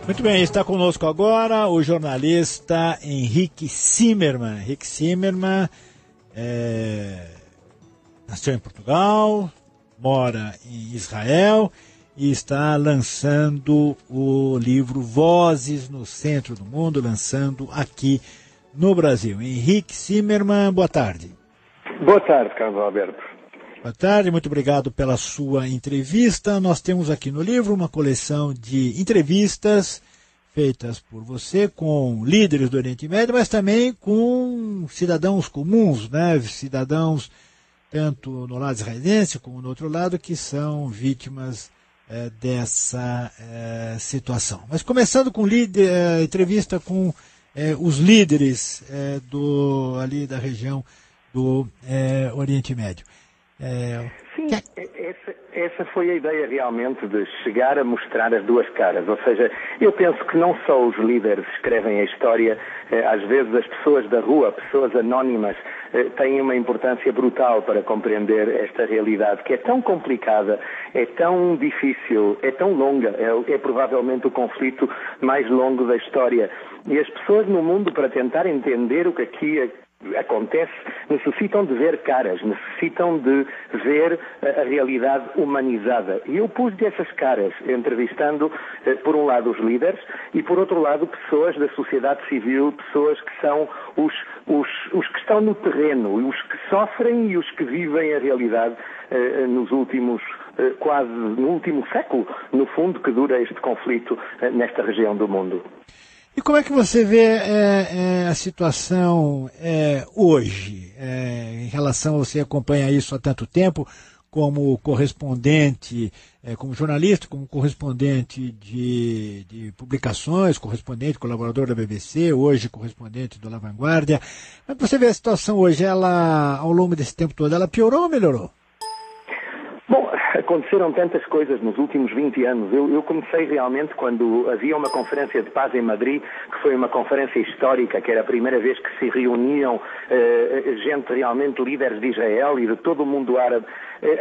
Muito bem, está conosco agora o jornalista Henrique Zimmermann. Henrique Zimmermann nasceu em Portugal, mora em Israel e está lançando o livro Vozes no Centro do Mundo, lançando aqui no Brasil. Henrique Zimmermann, boa tarde. Boa tarde, Carlos Alberto. Boa tarde, muito obrigado pela sua entrevista. Nós temos aqui no livro uma coleção de entrevistas feitas por você com líderes do Oriente Médio, mas também com cidadãos comuns, né? Cidadãos tanto no lado israelense como no outro lado que são vítimas dessa situação. Mas começando com entrevista com os líderes ali da região do Oriente Médio. Sim, essa foi a ideia realmente de chegar a mostrar as duas caras, ou seja, eu penso que não só os líderes escrevem a história, às vezes as pessoas da rua, pessoas anónimas, têm uma importância brutal para compreender esta realidade, que é tão complicada, é tão difícil, é tão longa, é provavelmente o conflito mais longo da história. E as pessoas no mundo, para tentar entender o que aqui acontece, necessitam de ver caras, necessitam de ver a realidade humanizada. E eu pus-lhe essas caras, entrevistando, por um lado, os líderes e, por outro lado, pessoas da sociedade civil, pessoas que são os que estão no terreno, os que sofrem e os que vivem a realidade nos últimos quase no último século, no fundo, que dura este conflito nesta região do mundo. E como é que você vê a situação hoje, em relação, você acompanha isso há tanto tempo, como correspondente, como jornalista, como correspondente de publicações, correspondente, colaborador da BBC, hoje correspondente do La Vanguardia. Como é que você vê a situação hoje? Ela, ao longo desse tempo todo, ela piorou ou melhorou? Bom, aconteceram tantas coisas nos últimos 20 anos. Eu comecei realmente quando havia uma conferência de paz em Madrid, que foi uma conferência histórica, que era a primeira vez que se reuniam gente realmente, líderes de Israel e de todo o mundo árabe.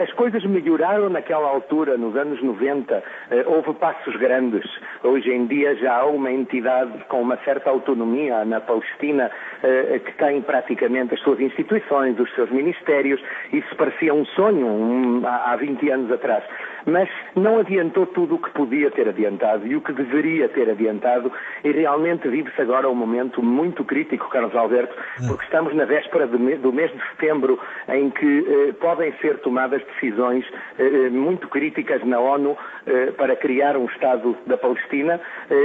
As coisas melhoraram naquela altura, nos anos 90, houve passos grandes. Hoje em dia já há uma entidade com uma certa autonomia na Palestina, que tem praticamente as suas instituições, os seus ministérios. Isso parecia um sonho há 20 anos atrás. Mas não adiantou tudo o que podia ter adiantado e o que deveria ter adiantado, e realmente vive-se agora um momento muito crítico, Carlos Alberto, porque estamos na véspera do mês de setembro, em que podem ser tomadas decisões muito críticas na ONU para criar um Estado da Palestina,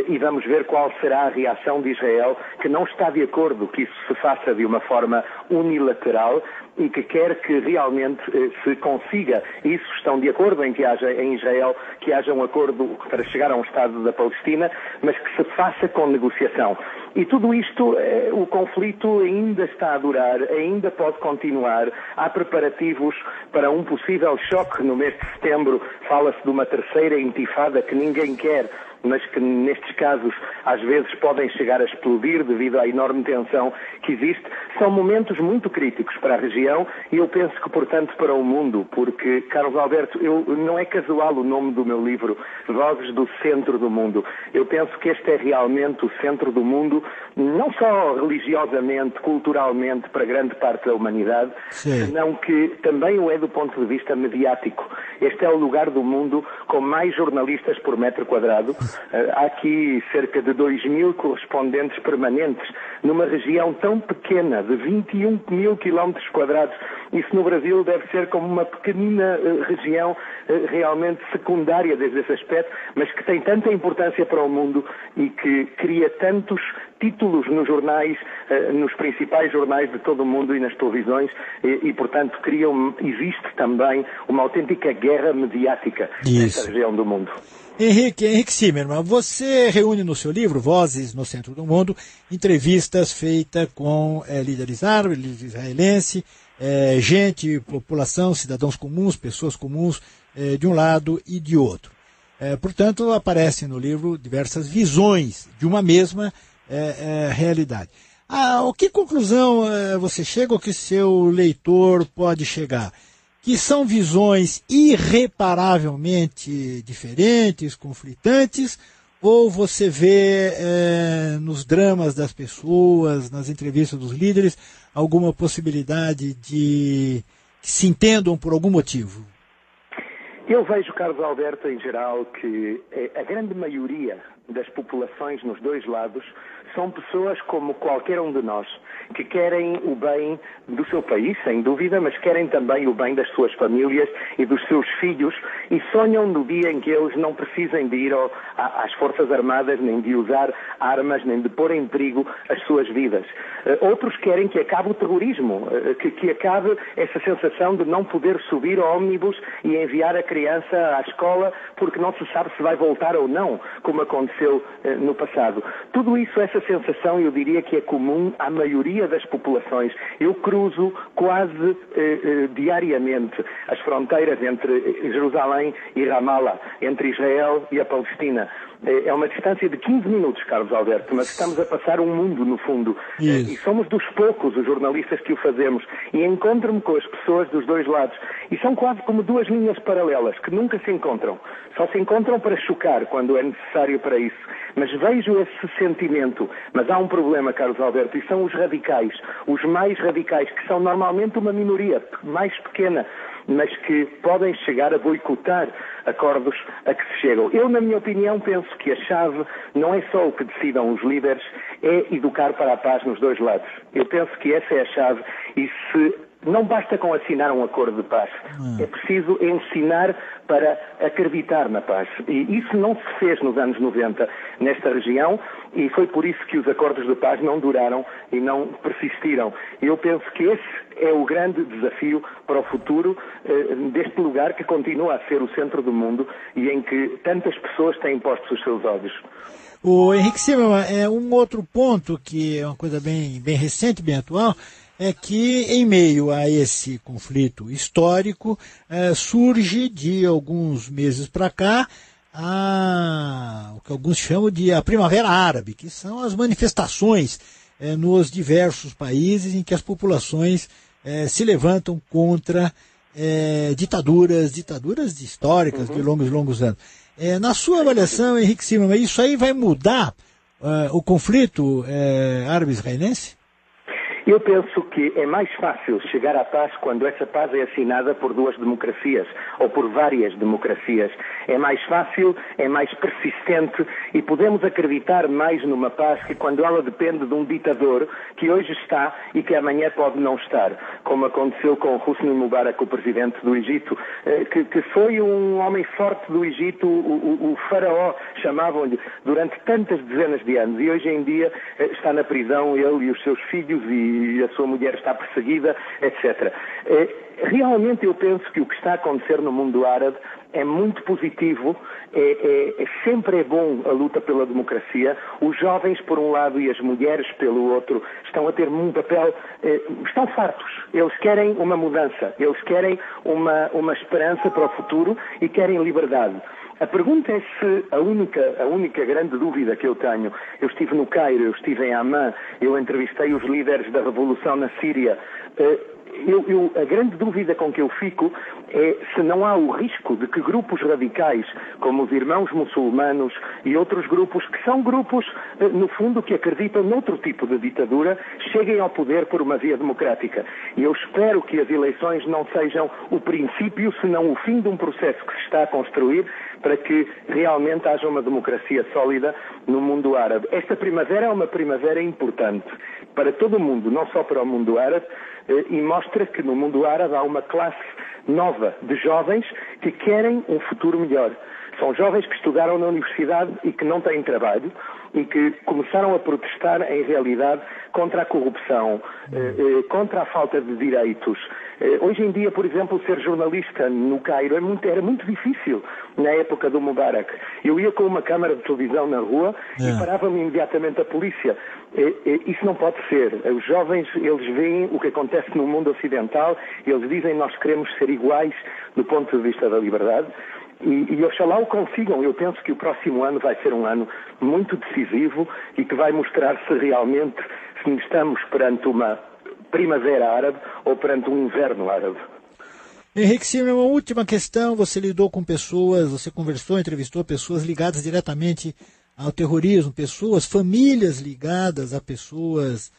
e vamos ver qual será a reação de Israel, que não está de acordo que isso se faça de uma forma unilateral e que quer que realmente se consiga, isso estão de acordo em que haja em Israel, que haja um acordo para chegar a um Estado da Palestina, mas que se faça com negociação. E tudo isto, o conflito ainda está a durar, ainda pode continuar, há preparativos para um possível choque no mês de setembro, fala-se de uma terceira intifada que ninguém quer, mas que nestes casos às vezes podem chegar a explodir devido à enorme tensão que existe. São momentos muito críticos para a região e eu penso que, portanto, para o mundo, porque, Carlos Alberto, não é casual o nome do meu livro, Vozes do Centro do Mundo. Eu penso que este é realmente o centro do mundo, não só religiosamente, culturalmente, para grande parte da humanidade, senão que também o é do ponto de vista mediático. Este é o lugar do mundo com mais jornalistas por metro quadrado. Há aqui cerca de 2.000 correspondentes permanentes numa região tão pequena, de 21 mil quilómetros quadrados. Isso no Brasil deve ser como uma pequenina região realmente secundária desde esse aspecto, mas que tem tanta importância para o mundo e que cria tantos títulos nos jornais, nos principais jornais de todo o mundo e nas televisões, e portanto, existe também uma autêntica guerra mediática nesta região do mundo. Henrique Zimmermann, você reúne no seu livro, Vozes no Centro do Mundo, entrevistas feitas com líderes árabes, líderes israelenses, gente, população, cidadãos comuns, pessoas comuns, de um lado e de outro. Portanto, aparecem no livro diversas visões de uma mesma realidade. Que conclusão você chega ou que seu leitor pode chegar? Que são visões irreparavelmente diferentes, conflitantes, ou você vê nos dramas das pessoas, nas entrevistas dos líderes, alguma possibilidade de que se entendam por algum motivo? Eu vejo, Carlos Alberto, em geral, que a grande maioria das populações nos dois lados são pessoas como qualquer um de nós, que querem o bem do seu país, sem dúvida, mas querem também o bem das suas famílias e dos seus filhos e sonham no dia em que eles não precisem de ir às Forças Armadas, nem de usar armas, nem de pôr em perigo as suas vidas. Outros querem que acabe o terrorismo, que acabe essa sensação de não poder subir ao ônibus e enviar a criança à escola porque não se sabe se vai voltar ou não, como aconteceu no passado. Tudo isso, essa sensação, eu diria que é comum à maioria das populações. Eu cruzo quase diariamente as fronteiras entre Jerusalém e Ramallah, entre Israel e a Palestina. É uma distância de 15 minutos, Carlos Alberto, mas estamos a passar um mundo, no fundo. E somos dos poucos os jornalistas que o fazemos. E encontro-me com as pessoas dos dois lados. E são quase como duas linhas paralelas, que nunca se encontram. Só se encontram para chocar, quando é necessário para isso. Mas vejo esse sentimento. Mas há um problema, Carlos Alberto, e são os radicais. Os mais radicais, que são normalmente uma minoria mais pequena, mas que podem chegar a boicotar acordos a que se chegam. Eu, na minha opinião, penso que a chave não é só o que decidam os líderes, é educar para a paz nos dois lados. Eu penso que essa é a chave e se não basta com assinar um acordo de paz. É preciso ensinar para acreditar na paz. E isso não se fez nos anos 90 nesta região e foi por isso que os acordos de paz não duraram e não persistiram. Eu penso que esse é o grande desafio para o futuro deste lugar que continua a ser o centro do mundo e em que tantas pessoas têm postos os seus olhos. O Henrique Zimmermann, um outro ponto que é uma coisa bem recente, bem atual, é que em meio a esse conflito histórico surge de alguns meses para cá o que alguns chamam de a Primavera Árabe, que são as manifestações nos diversos países em que as populações se levantam contra ditaduras históricas de longos anos. Na sua avaliação, Henrique Zimmermann, isso aí vai mudar o conflito árabe-israelense? Eu penso que é mais fácil chegar à paz quando essa paz é assinada por duas democracias ou por várias democracias. É mais fácil, é mais persistente e podemos acreditar mais numa paz que quando ela depende de um ditador que hoje está e que amanhã pode não estar, como aconteceu com Hosni Mubarak, o presidente do Egito, que foi um homem forte do Egito, o faraó, chamavam-lhe, durante tantas dezenas de anos e hoje em dia está na prisão, ele e os seus filhos e a sua mulher está perseguida, etc. Realmente eu penso que o que está a acontecer no mundo árabe é muito positivo, sempre é bom a luta pela democracia. Os jovens, por um lado, e as mulheres, pelo outro, estão a ter um papel, estão fartos. Eles querem uma mudança, eles querem uma esperança para o futuro e querem liberdade. A pergunta é se a única grande dúvida que eu tenho, eu estive no Cairo, eu estive em Amman, eu entrevistei os líderes da revolução na Síria, a grande dúvida com que eu fico é se não há o risco de que grupos radicais, como os Irmãos Muçulmanos e outros grupos, que são grupos, no fundo, que acreditam noutro tipo de ditadura, cheguem ao poder por uma via democrática. E eu espero que as eleições não sejam o princípio, senão o fim de um processo que se está a construir para que realmente haja uma democracia sólida no mundo árabe. Esta primavera é uma primavera importante para todo o mundo, não só para o mundo árabe, e mostra que no mundo árabe há uma classe nova de jovens que querem um futuro melhor. São jovens que estudaram na universidade e que não têm trabalho e que começaram a protestar, em realidade, contra a corrupção, contra a falta de direitos. Hoje em dia, por exemplo, ser jornalista no Cairo era muito difícil na época do Mubarak. Eu ia com uma câmara de televisão na rua e parava-me imediatamente a polícia. Isso não pode ser. Os jovens, eles veem o que acontece no mundo ocidental, eles dizem nós queremos ser iguais do ponto de vista da liberdade. E oxalá o consigam. Eu penso que o próximo ano vai ser um ano muito decisivo e que vai mostrar se realmente estamos perante uma primavera árabe ou perante um inverno árabe. Henrique Zimmermann, uma última questão. Você lidou com pessoas, você conversou, entrevistou pessoas ligadas diretamente ao terrorismo, pessoas, famílias ligadas a pessoas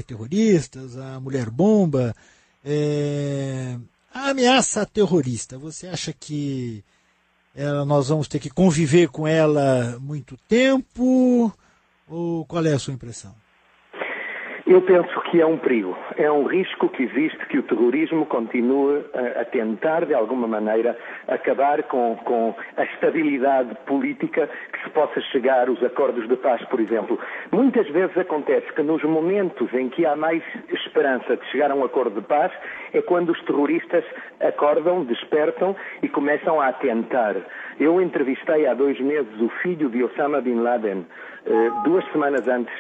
terroristas, a mulher-bomba, a ameaça terrorista. Você acha que nós vamos ter que conviver com ela muito tempo? Ou qual é a sua impressão? Eu penso que é um perigo, é um risco que existe que o terrorismo continue a tentar, de alguma maneira, acabar com a estabilidade política que se possa chegar aos acordos de paz, por exemplo. Muitas vezes acontece que nos momentos em que há mais esperança de chegar a um acordo de paz é quando os terroristas acordam, despertam e começam a tentar. Eu entrevistei há 2 meses o filho de Osama Bin Laden, 2 semanas antes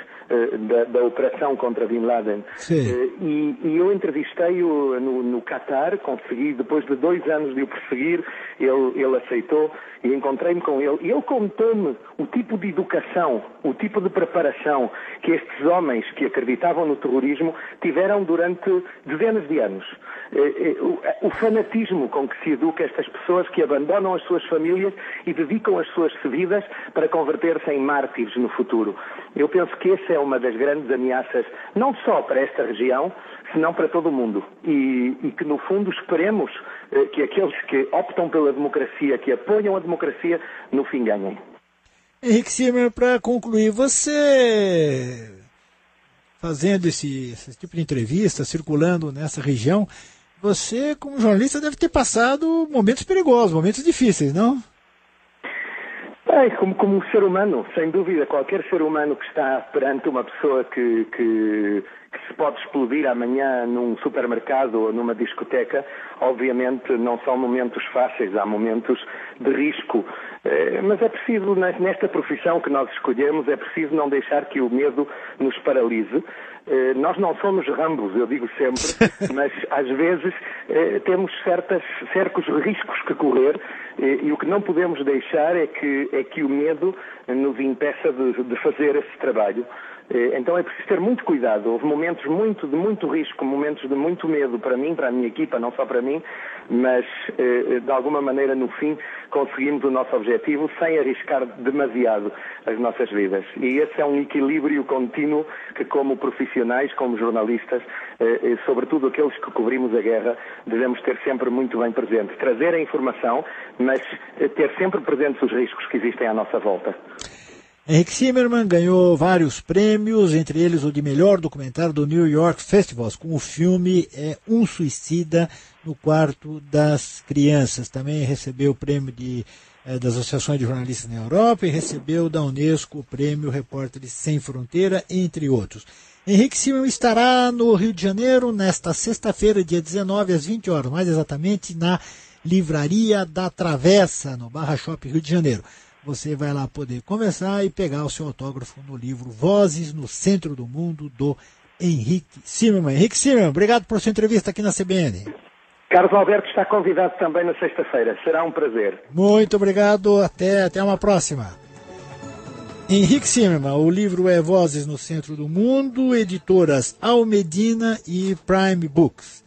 da operação contra Bin Laden. E eu entrevistei-o no Catar, consegui, depois de 2 anos de o perseguir, ele aceitou e encontrei-me com ele. E ele contou-me o tipo de educação, o tipo de preparação que estes homens que acreditavam no terrorismo tiveram durante dezenas de anos. O fanatismo com que se educa estas pessoas que abandonam as suas famílias e dedicam as suas vidas para converter-se em mártires no futuro. Eu penso que essa é uma das grandes ameaças, não só para esta região, senão para todo o mundo. E que, no fundo, esperemos que aqueles que optam pela democracia, que apoiam a democracia, no fim ganhem. Henrique Zimmermann, para concluir, você fazendo esse tipo de entrevista, circulando nessa região, você, como jornalista, deve ter passado momentos perigosos, momentos difíceis, não? Como ser humano, sem dúvida, qualquer ser humano que está perante uma pessoa que se pode explodir amanhã num supermercado ou numa discoteca, obviamente não são momentos fáceis, há momentos de risco. Mas é preciso, nesta profissão que nós escolhemos, é preciso não deixar que o medo nos paralise. Nós não somos Rambos, eu digo sempre, mas às vezes temos certos riscos que correr e o que não podemos deixar é que o medo nos impeça de fazer esse trabalho. Então é preciso ter muito cuidado. Houve momentos de muito risco, momentos de muito medo para mim, para a minha equipa, não só para mim, mas de alguma maneira no fim conseguimos o nosso objetivo sem arriscar demasiado as nossas vidas. E esse é um equilíbrio contínuo que, como profissionais, como jornalistas, sobretudo aqueles que cobrimos a guerra, devemos ter sempre muito bem presente. Trazer a informação, mas ter sempre presentes os riscos que existem à nossa volta. Henrique Zimmermann ganhou vários prêmios, entre eles o de melhor documentário do New York Festival, com o filme Um Suicida no Quarto das Crianças. Também recebeu o prêmio das Associações de Jornalistas na Europa e recebeu da Unesco o prêmio Repórteres Sem Fronteira, entre outros. Henrique Zimmermann estará no Rio de Janeiro nesta sexta-feira, dia 19, às 20 horas, mais exatamente na Livraria da Travessa, no Barra Shopping Rio de Janeiro. Você vai lá poder conversar e pegar o seu autógrafo no livro Vozes no Centro do Mundo, do Henrique Zimmermann. Henrique Zimmermann, obrigado por sua entrevista aqui na CBN. Carlos Alberto está convidado também na sexta-feira. Será um prazer. Muito obrigado. Até uma próxima. Henrique Zimmermann, o livro é Vozes no Centro do Mundo, editoras Almedina e Prime Books.